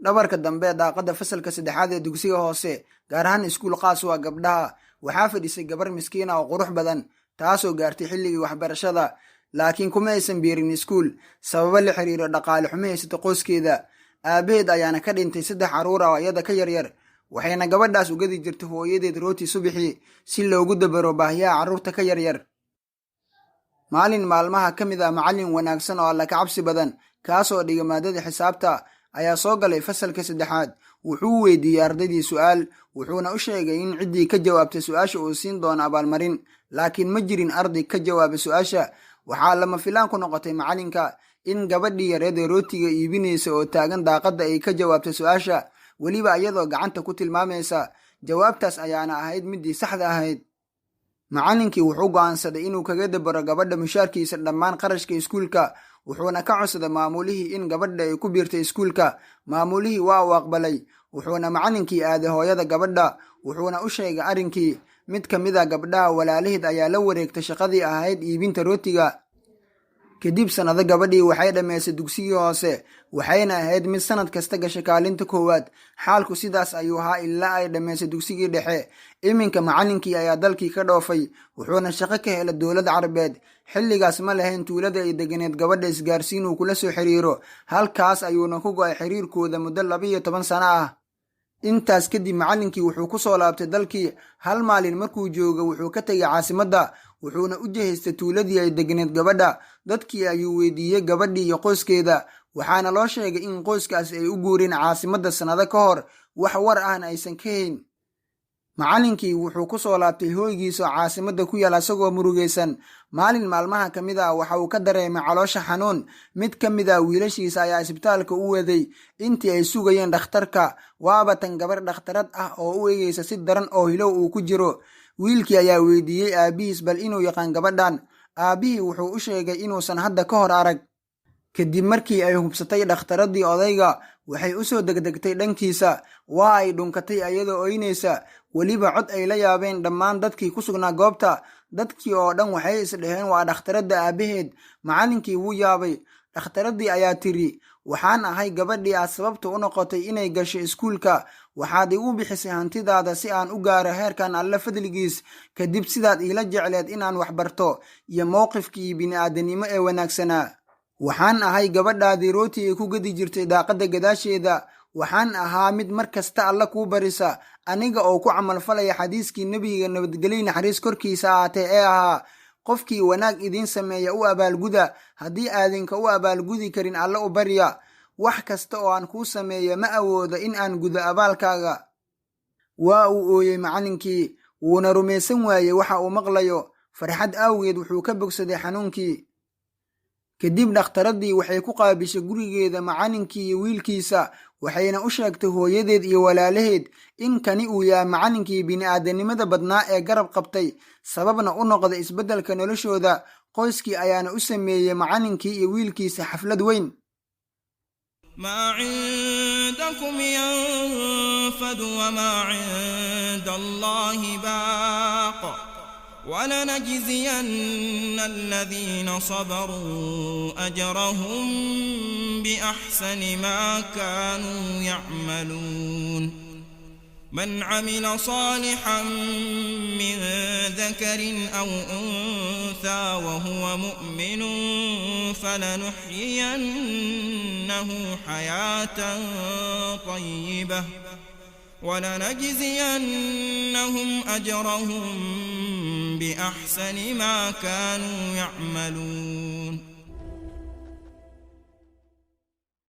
dhabarka dambe daaqada fasalka saddexaad ee dugsiga hoose gaar ahaan iskuul qaas waa gabdhaha waxaa fadhisay gabar miskiina oo qurux badan taasoo gaartay xilligii waxbarashada laakiin kuma aysan biirin iskuul sababo la xiriiro dhaqaale xumo haysata qoyskeeda aabaheed ayaana ka dhintay 3 carruur oo iyada ka yaryar waxayna gabadhaas u gadi jirtay hooyadeed rooti subaxii si loogu dabaro baahiyaha carruurta ka yaryar maalin maalmaha ka mid ah macallin wanaagsan oo alla ka cabsi badan kaasoo dhiga maadada xisaabta ayaa soo galay fasalka saddexaad wuxuu weydiiyey ardaydii su'aal wuxuuna u sheegay in ciddii ka jawaabtay su'aasha uu siin doono abaalmarin laakiin ma jirin arday ka jawaabay su'aasha waxaa lama filaan ku noqotay macallinka in gabadhii yareed ee rootiga iibinaysa oo taagan daaqadda ay ka jawaabtay su'aasha weliba iyadoo gacanta ku tilmaamaysa jawaabtaas ayaana ahayd midii saxda ahayd macallinkii wuxuu go'aansaday inuu kaga dabaro gabadha mushaarkiisa dhammaan qarashka iskuulka wuxuuna ka codsaday maamulihii in gabadha ay ku biirtay iskuulka maamulihii waa uu aqbalay wuxuuna macallinkii aaday hooyada gabadha wuxuuna u sheegay arrinkii mid ka mid a gabdhaha walaalaheed ayaa la wareegtay shaqadii ahayd iibinta rootiga kadib sanado gabadhii waxay dhammaysay dugsigii hoose waxayna ahayd mid sanad kasta gashay kaalinta koowaad xaalku sidaas ayuu ahaa ilaa ay dhammaysay dugsigii dhexe iminka macallinkii ayaa dalkii ka dhoofay wuxuuna shaqo ka helay dowladda carabeed xilligaas ma lahayn tuulada ay deganeed gabadha isgaarsiin uu kula soo xiriiro halkaas ayuuna ku go'ay xiriirkooda muddo 12 sano ah intaas kadib macallinkii wuxuu ku soo laabtay dalkii hal maalin markuu joogo wuxuu ka tegay caasimadda wuxuuna u jihaystay tuuladii ay deganeed gabadha dadkii ayuu weydiiyey gabadhii iyo qoyskeeda waxaana loo sheegay in qoyskaasi ay u guureen caasimadda sannado ka hor wax war ahna aysan ka hayn macallinkii wuxuu ku soo laabtay hooygiisa oo caasimadda ku yaal asagoo murugaysan maalin maalmaha ka mid ah waxa uu ka dareemay caloosha xanuun mid ka mid ah wiilashiisa ayaa isbitaalka u waday intii ay sugayeen dhakhtarka waaba tan gabar dhakhtarad ah oo u eegaysa si daran oo hilow uu ku jiro wiilkii ayaa weydiiyey aabihiis bal inuu yaqaan gabadhan aabihii wuxuu u sheegay inuusan hadda ka hor arag kadib markii ay hubsatay dhakhtaradii odayga waxay u soo degdegtay dhankiisa waa ay dhunkatay iyadoo oynaysa weliba cod ay la yaabeen dhammaan dadkii ku sugnaa goobta dadkii oo dhan waxay isdheheen waa dhakhtaradda aabaheed macallinkii wuu yaabay dhakhtaradii ayaa tiri waxaan ahay gabadhii aad sababta u noqotay inay gasho iskuulka waxaad igu bixisay hantidaada si aan u gaaro heerkan alle fadligiis kadib sidaad iila jecleed inaan waxbarto iyo mowqifkii bini'aadanimo ee wanaagsanaa waxaan ahay gabadhaadii rooti ay ku gadi jirtay daaqadda gadaasheeda waxaan ahaa mid mar kasta alla kuu barisa aniga oo ku camalfalaya xadiiskii nebiga nabadgelyo naxariis korkiisa ahaatee ee ahaa qofkii wanaag idiin sameeya u abaalguda haddii aadinka u abaalgudi karin alla u barya wax kasta oo aan kuu sameeyo ma awoodo in aan gudo abaalkaaga waa uu ooyey macallinkii wuuna rumaysan waayey waxa uu maqlayo farxad awgeed wuxuu ka bogsaday xanuunkii kadib dhakhtaradii waxay ku qaabishay gurigeeda macallinkii iyo wiilkiisa waxayna u sheegtay hooyadeed iyo walaalaheed in kani uu yahay macallinkii bini'aadanimada badnaa ee garab qabtay sababna u noqday isbeddelka noloshooda qoyskii ayaana u sameeyey macallinkii iyo wiilkiisa xaflad weyn ما عندكم ينفد وما عند الله باق ولنجزين الذين صبروا أجرهم بأحسن ما كانوا يعملون من عمل صالحا من ذكر أو أنثى وهو مؤمن فلنحيينه حياة طيبة ولنجزينهم أجرهم بأحسن ما كانوا يعملون